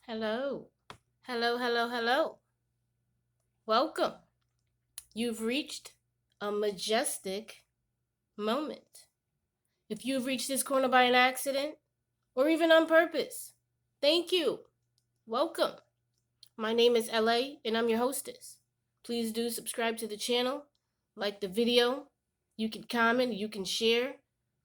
Hello. Hello, hello, hello. Welcome. You've reached a majestic moment. If you've reached this corner by an accident or even on purpose, thank you. Welcome. My name is L.A and I'm your hostess. Please do subscribe to the channel, like the video. You can comment, you can share.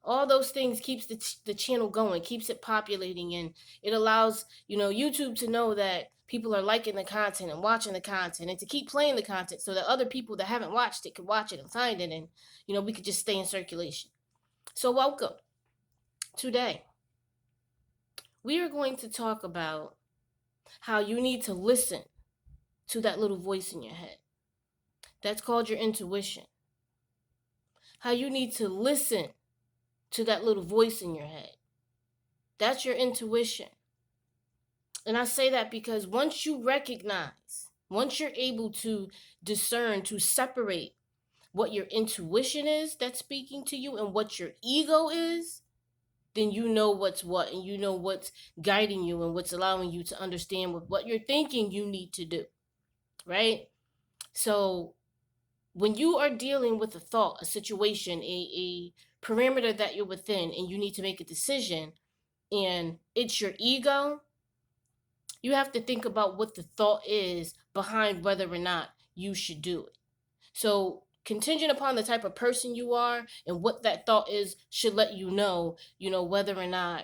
All those things keeps the channel going, keeps it populating, and it allows, YouTube to know that people are liking the content and watching the content and to keep playing the content so that other people that haven't watched it could watch it and find it, and we could just stay in circulation. So welcome. Today, we are going to talk about how you need to listen to that little voice in your head. That's called your intuition. How you need to listen to that little voice in your head. That's your intuition. And I say that because once you recognize, once you're able to discern, to separate what your intuition is that's speaking to you and what your ego is, then you know what's what, and you know what's guiding you and what's allowing you to understand what you're thinking you need to do, right? So when you are dealing with a thought, a situation, a parameter that you're within, and you need to make a decision, and it's your ego, you have to think about what the thought is behind whether or not you should do it. So, contingent upon the type of person you are and what that thought is, should let you know, whether or not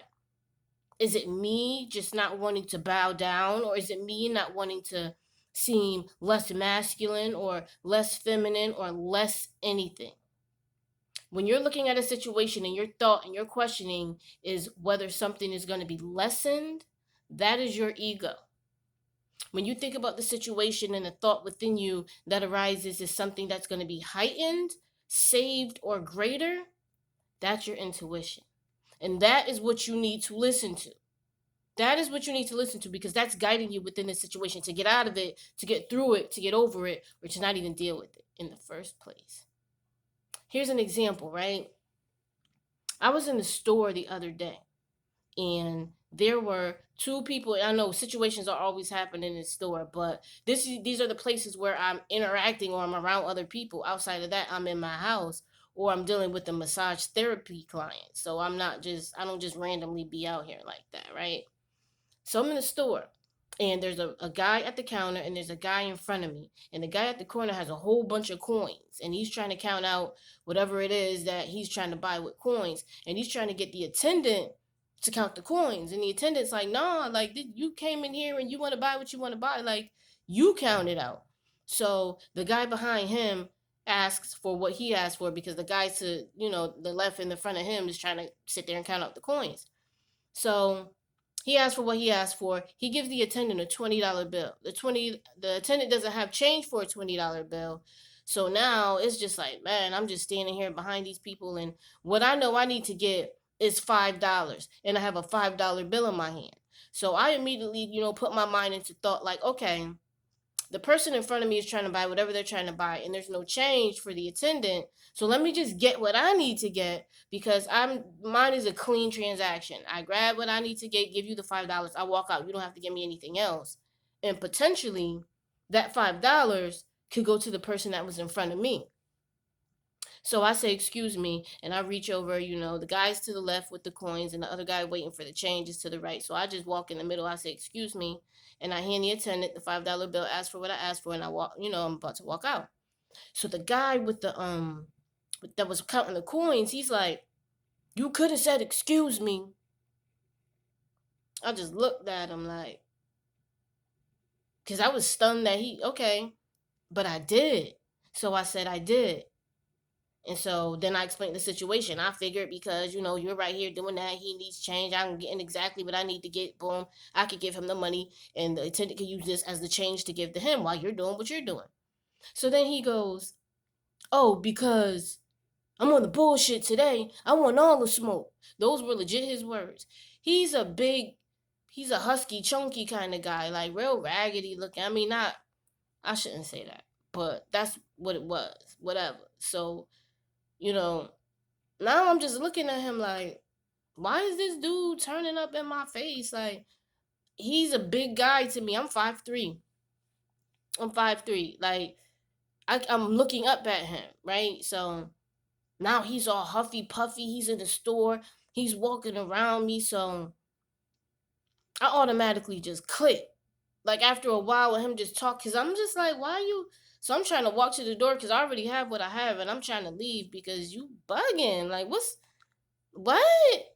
is it me just not wanting to bow down, or is it me not wanting to seem less masculine or less feminine or less anything. When you're looking at a situation and your thought and your questioning is whether something is going to be lessened, that is your ego. When you think about the situation and the thought within you that arises is something that's going to be heightened, saved, or greater, that's your intuition. And that is what you need to listen to. That is what you need to listen to, because that's guiding you within the situation to get out of it, to get through it, to get over it, or to not even deal with it in the first place. Here's an example, right? I was in the store the other day, and there were two people. I know situations are always happening in the store, but these are the places where I'm interacting or I'm around other people. Outside of that, I'm in my house or I'm dealing with a massage therapy client. So I don't just randomly be out here like that, right? So I'm in the store, and there's a guy at the counter and there's a guy in front of me. And the guy at the corner has a whole bunch of coins, and he's trying to count out whatever it is that he's trying to buy with coins. And he's trying to get the attendant to count the coins. And the attendant's like, nah, like you came in here and you want to buy what you want to buy. Like, you count it out. So the guy behind him asks for what he asked for, because the guy to, the left and the front of him is trying to sit there and count out the coins. So he asked for what he asked for. He gives the attendant a $20 bill. The attendant doesn't have change for a $20 bill. So now it's just like, man, I'm just standing here behind these people, and what I know I need to get is $5, and I have a $5 bill in my hand. So I immediately, put my mind into thought like, okay, the person in front of me is trying to buy whatever they're trying to buy, and there's no change for the attendant. So let me just get what I need to get, because mine is a clean transaction. I grab what I need to get, give you the $5, I walk out. You don't have to give me anything else. And potentially that $5 could go to the person that was in front of me. So I say, excuse me, and I reach over, the guy's to the left with the coins, and the other guy waiting for the change is to the right. So I just walk in the middle. I say, excuse me, and I hand the attendant the $5 bill, ask for what I asked for, and I walk, I'm about to walk out. So the guy with the that was counting the coins, he's like, you could have said excuse me. I just looked at him like, because I was stunned that okay, but I did. So I said I did. And so then I explained the situation. I figured, because, you're right here doing that. He needs change. I'm getting exactly what I need to get. Boom. I could give him the money, and the attendant could use this as the change to give to him while you're doing what you're doing. So then he goes, oh, because I'm on the bullshit today, I want all the smoke. Those were legit his words. He's a husky, chunky kind of guy, like real raggedy looking. I mean, I shouldn't say that, but that's what it was. Whatever. So, now I'm just looking at him like, why is this dude turning up in my face? Like, he's a big guy to me. I'm 5'3". I'm 5'3". Like I'm looking up at him, right? So now he's all huffy puffy. He's in the store. He's walking around me. So I automatically just click. Like after a while with him just talk, cause I'm just like, why you? So I'm trying to walk to the door because I already have what I have, and I'm trying to leave because you bugging. Like what?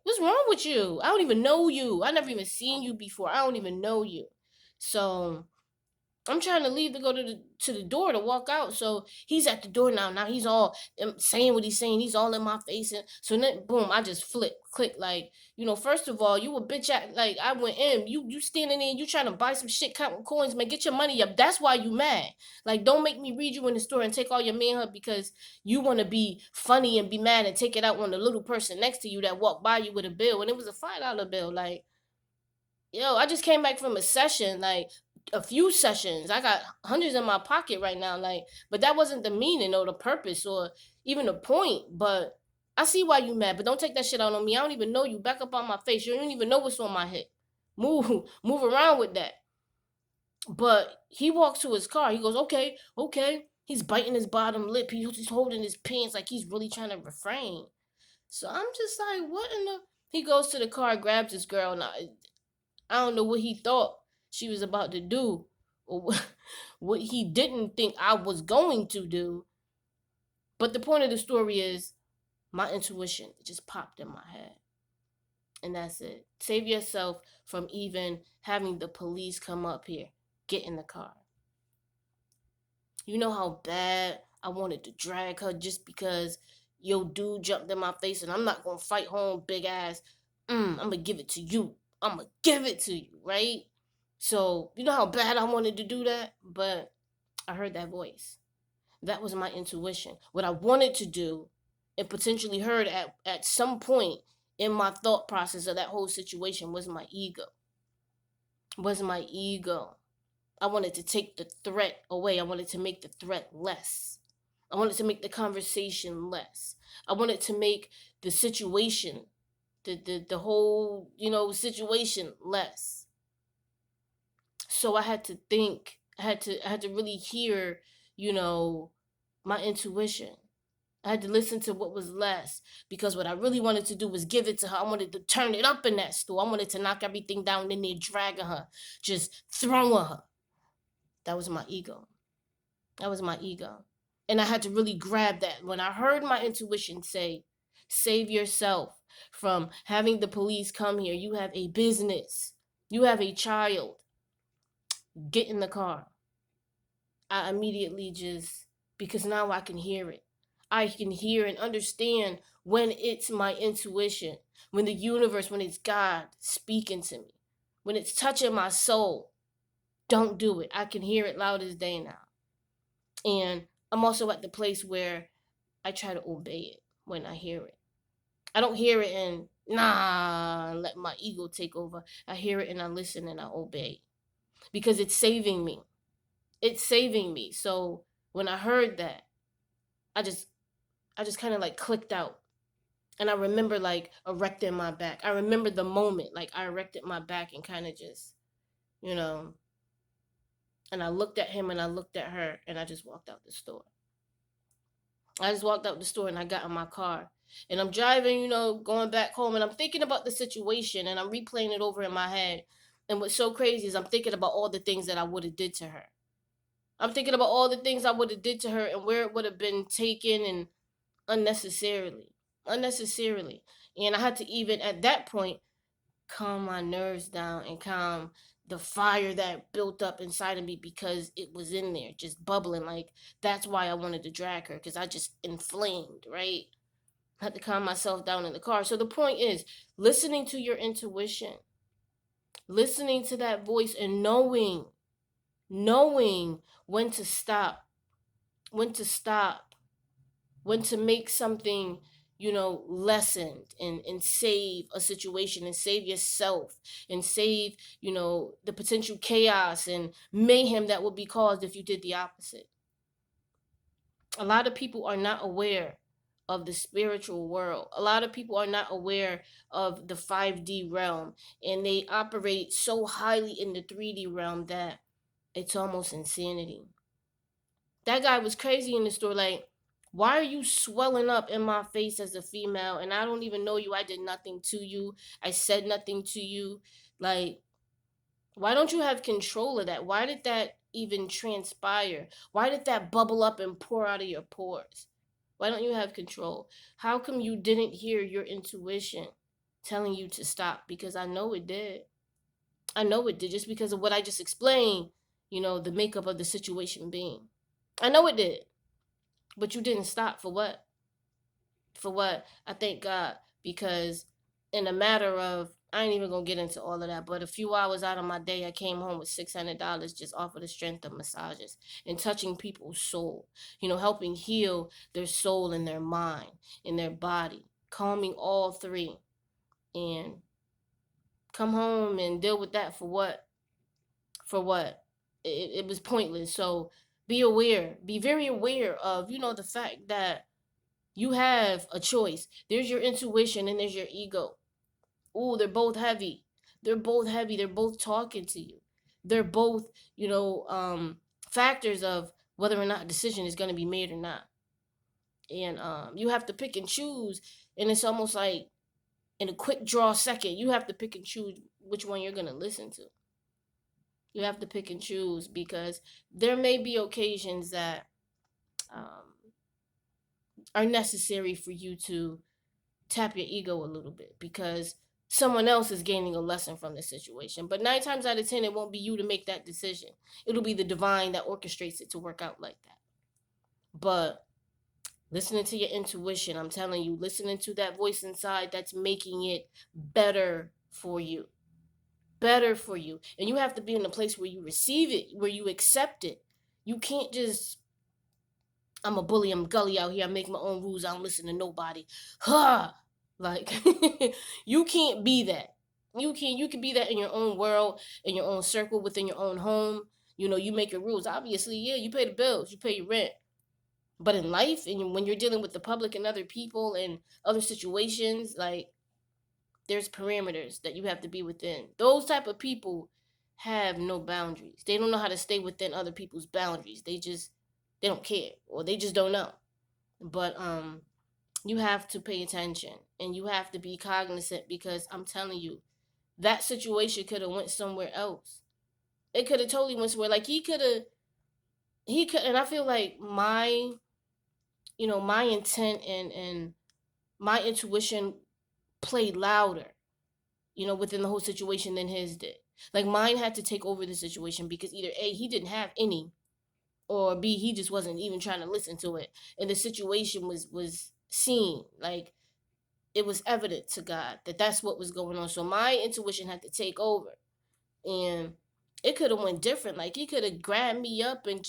What's wrong with you? I don't even know you. I never even seen you before. I don't even know you. So I'm trying to leave to go to the door to walk out. So he's at the door now. Now he's all saying what he's saying. He's all in my face. And so then boom, I just click like, first of all, you a bitch at like I went in. You standing there, you trying to buy some shit, counting coins, man. Get your money up. That's why you mad. Like, don't make me read you in the store and take all your manhood because you want to be funny and be mad and take it out on the little person next to you that walked by you with a bill. And it was a $5 bill. Like, yo, I just came back from a session, like a few sessions. I got hundreds in my pocket right now, like, but that wasn't the meaning or the purpose or even the point. But I see why you mad, but don't take that shit out on me. I don't even know you. Back up on my face. You don't even know what's on my head. Move around with that. But he walks to his car. He goes, okay, okay. He's biting his bottom lip. He's holding his pants like he's really trying to refrain. So I'm just like, what in the? He goes to the car, grabs this girl. Now I don't know what he thought she was about to do or what he didn't think I was going to do. But the point of the story is my intuition just popped in my head. And that's it. Save yourself from even having the police come up here. Get in the car. You know how bad I wanted to drag her just because yo dude jumped in my face and I'm not going to fight home, big ass. I'm going to give it to you. I'm going to give it to you, right? So, you know how bad I wanted to do that? But I heard that voice. That was my intuition. What I wanted to do and potentially heard at some point in my thought process of that whole situation was my ego. Was my ego. I wanted to take the threat away. I wanted to make the threat less. I wanted to make the conversation less. I wanted to make the situation, the whole, situation less. So I had to think, I had to really hear, my intuition. I had to listen to what was less because what I really wanted to do was give it to her. I wanted to turn it up in that stool. I wanted to knock everything down in there, dragging her, just throwing her. That was my ego. That was my ego. And I had to really grab that. When I heard my intuition say, save yourself from having the police come here. You have a business. You have a child. Get in the car. I immediately just, because now I can hear it. I can hear and understand when it's my intuition, when the universe, when it's God speaking to me, when it's touching my soul. Don't do it. I can hear it loud as day now. And I'm also at the place where I try to obey it when I hear it. I don't hear it and let my ego take over. I hear it and I listen and I obey because it's saving me. It's saving me. So when I heard that, I just kind of like clicked out. And I remember like erecting my back. I remember the moment like I erected my back and kind of just, and I looked at him and I looked at her and I just walked out the store. I just walked out the store and I got in my car. And I'm driving, going back home and I'm thinking about the situation and I'm replaying it over in my head. And what's so crazy is I'm thinking about all the things that I would have did to her. I'm thinking about all the things I would have did to her and where it would have been taken and unnecessarily. And I had to even at that point calm my nerves down and calm the fire that built up inside of me because it was in there just bubbling. Like that's why I wanted to drag her because I just inflamed, right? I had to calm myself down in the car. So the point is listening to your intuition, listening to that voice and knowing when to stop, when to make something, lessened and save a situation and save yourself and save, the potential chaos and mayhem that would be caused if you did the opposite. A lot of people are not aware of the spiritual world. A lot of people are not aware of the 5D realm, and they operate so highly in the 3D realm that it's almost insanity. That guy was crazy in the store. Like, why are you swelling up in my face as a female? And I don't even know you. I did nothing to you. I said nothing to you. Like, why don't you have control of that? Why did that even transpire? Why did that bubble up and pour out of your pores? Why don't you have control? How come you didn't hear your intuition telling you to stop? Because I know it did. I know it did, just because of what I just explained, the makeup of the situation being. I know it did. But you didn't stop for what? For what? I thank God, because in a matter of, I ain't even gonna get into all of that, but a few hours out of my day, I came home with $600 just off of the strength of massages and touching people's soul, helping heal their soul and their mind and their body, calming all three, and come home and deal with that for what? For what? It was pointless. So be aware, be very aware of, the fact that you have a choice. There's your intuition and there's your ego. Ooh, they're both heavy. They're both heavy. They're both talking to you. They're both, factors of whether or not a decision is going to be made or not. And you have to pick and choose. And it's almost like in a quick draw second, you have to pick and choose which one you're going to listen to. You have to pick and choose, because there may be occasions that are necessary for you to tap your ego a little bit, because someone else is gaining a lesson from the situation. But 9 times out of 10, it won't be you to make that decision. It'll be the divine that orchestrates it to work out like that. But listening to your intuition, I'm telling you, listening to that voice inside that's making it better for you. Better for you. And you have to be in a place where you receive it, where you accept it. You can't just, I'm a bully, I'm gully out here, I make my own rules, I don't listen to nobody. Huh. Like, you can't be that. You can be that in your own world, in your own circle, within your own home. You make your rules. Obviously, yeah, you pay the bills, you pay your rent. But in life, and when you're dealing with the public and other people and other situations, like, there's parameters that you have to be within. Those type of people have no boundaries. They don't know how to stay within other people's boundaries. They don't care, or they just don't know. But you have to pay attention and you have to be cognizant, because I'm telling you, that situation could have went somewhere else. It could have totally went somewhere. Like, he could, and I feel like my intent and my intuition played louder, within the whole situation than his did. Like, mine had to take over the situation, because either A, he didn't have any, or B, he just wasn't even trying to listen to it. And the situation was seen. Like, it was evident to God that that's what was going on. So my intuition had to take over. And it could have went different. Like, he could have grabbed me up and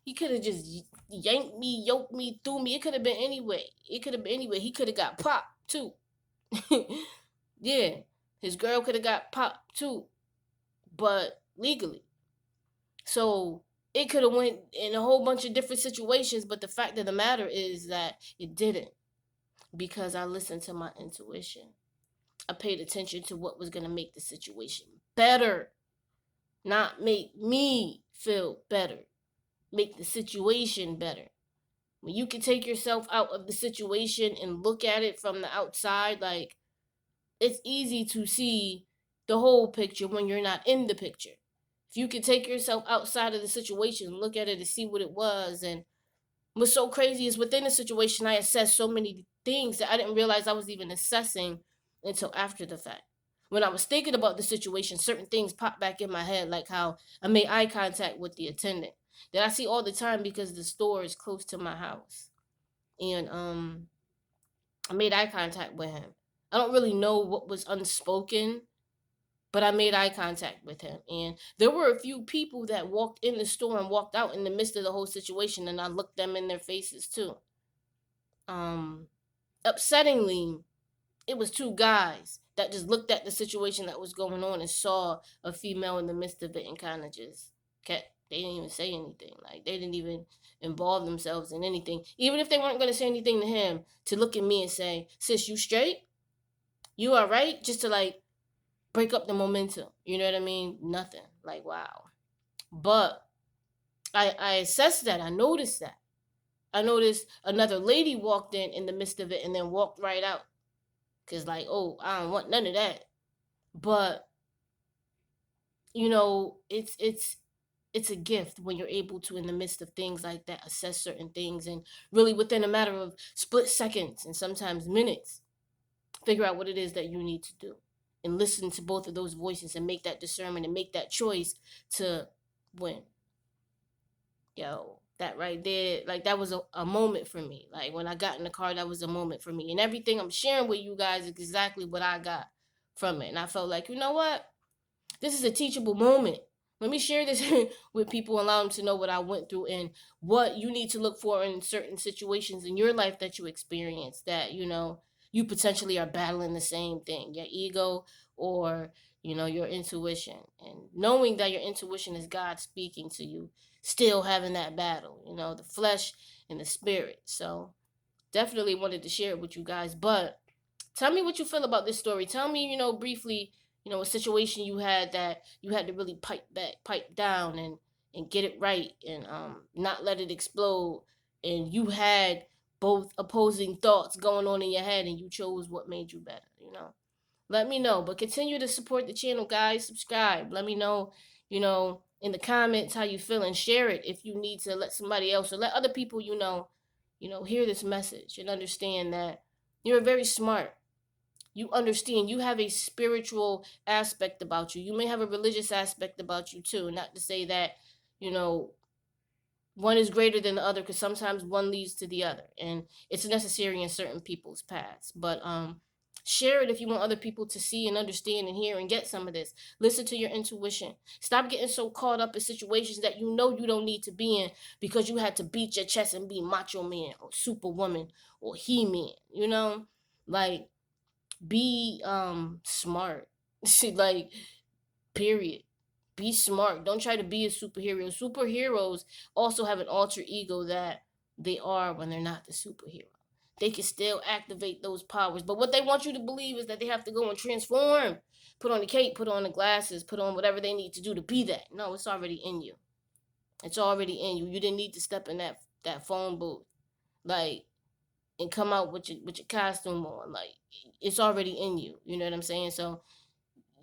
he could have just yanked me, yoked me, threw me. It could have been anyway. He could have got popped too. Yeah. His girl could have got popped too. But legally. So it could have went in a whole bunch of different situations. But the fact of the matter is that it didn't. Because I listened to my intuition. I paid attention to what was going to make the situation better. Not make me feel better. Make the situation better. When you can take yourself out of the situation and look at it from the outside, like, it's easy to see the whole picture when you're not in the picture. If you can take yourself outside of the situation, look at it and see what it was. And what's so crazy is, within the situation, I assessed so many things that I didn't realize I was even assessing until after the fact. When I was thinking about the situation, certain things popped back in my head, like how I made eye contact with the attendant that I see all the time, because the store is close to my house. And I made eye contact with him. I don't really know what was unspoken, but I made eye contact with him. And there were a few people that walked in the store and walked out in the midst of the whole situation, and I looked them in their faces too. Upsettingly, it was 2 guys that just looked at the situation that was going on and saw a female in the midst of it and kind of just kept They didn't even say anything. Like, they didn't even involve themselves in anything. Even if they weren't going to say anything to him, to look at me and say, sis, you straight? You all right? Just to, like, break up the momentum. You know what I mean? Nothing. Like, wow. But I assessed that. I noticed that. I noticed another lady walked in the midst of it and then walked right out. Because, like, oh, I don't want none of that. But, you know, it's a gift when you're able to, in the midst of things like that, assess certain things and really within a matter of split seconds and sometimes minutes, figure out what it is that you need to do and listen to both of those voices and make that discernment and make that choice to win. Yo, that right there, like, that was a moment for me. Like, when I got in the car, that was a moment for me. And everything I'm sharing with you guys is exactly what I got from it. And I felt like, you know what? This is a teachable moment. Let me share this with people, allow them to know what I went through and what you need to look for in certain situations in your life that you experience, that, you know, you potentially are battling the same thing, your ego or, you know, your intuition. And knowing that your intuition is God speaking to you, still having that battle, you know, the flesh and the spirit. So definitely wanted to share it with you guys. But tell me what you feel about this story. Tell me, you know, briefly, you know, a situation you had that you had to really pipe down and get it right and not let it explode. And you had both opposing thoughts going on in your head and you chose what made you better, you know. Let me know. But continue to support the channel, guys. Subscribe. Let me know, you know, in the comments how you feel and share it if you need to let somebody else or let other people you know, hear this message and understand that you're very smart. You understand you have a spiritual aspect about you. You may have a religious aspect about you too. Not to say that, you know, one is greater than the other, because sometimes one leads to the other and it's necessary in certain people's paths. But share it if you want other people to see and understand and hear and get some of this. Listen to your intuition. Stop getting so caught up in situations that you know you don't need to be in because you had to beat your chest and be macho man or superwoman or he man, you know. Like, be smart. See, like, period. Be smart. Don't try to be a superhero. Superheroes also have an alter ego that they are when they're not the superhero. They can still activate those powers, but what they want you to believe is that they have to go and transform, put on the cape, put on the glasses, put on whatever they need to do to be that. No, it's already in you. It's already in you. You didn't need to step in that phone booth, like, and come out with your costume on. Like, it's already in you. You know what I'm saying? So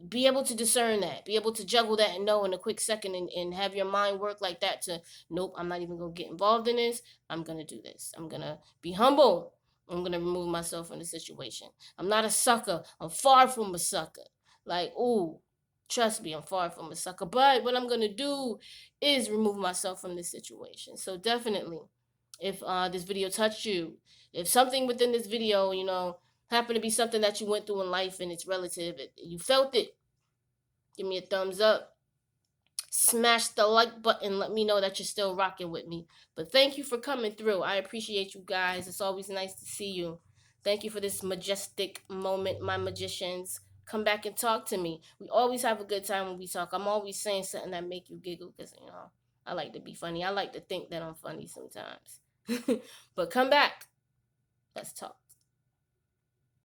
be able to discern that, be able to juggle that and know in a quick second and have your mind work like that to, nope, I'm not even going to get involved in this. I'm going to do this. I'm going to be humble. I'm going to remove myself from the situation. I'm not a sucker. I'm far from a sucker. Like, ooh, trust me, I'm far from a sucker. But what I'm going to do is remove myself from this situation. So definitely, if this video touched you, if something within this video, you know, happen to be something that you went through in life and it's relative, you felt it, give me a thumbs up. Smash the like button. Let me know that you're still rocking with me. But thank you for coming through. I appreciate you guys. It's always nice to see you. Thank you for this majestic moment, my magicians. Come back and talk to me. We always have a good time when we talk. I'm always saying something that make you giggle because, you know, I like to be funny. I like to think that I'm funny sometimes. But come back. Let's talk.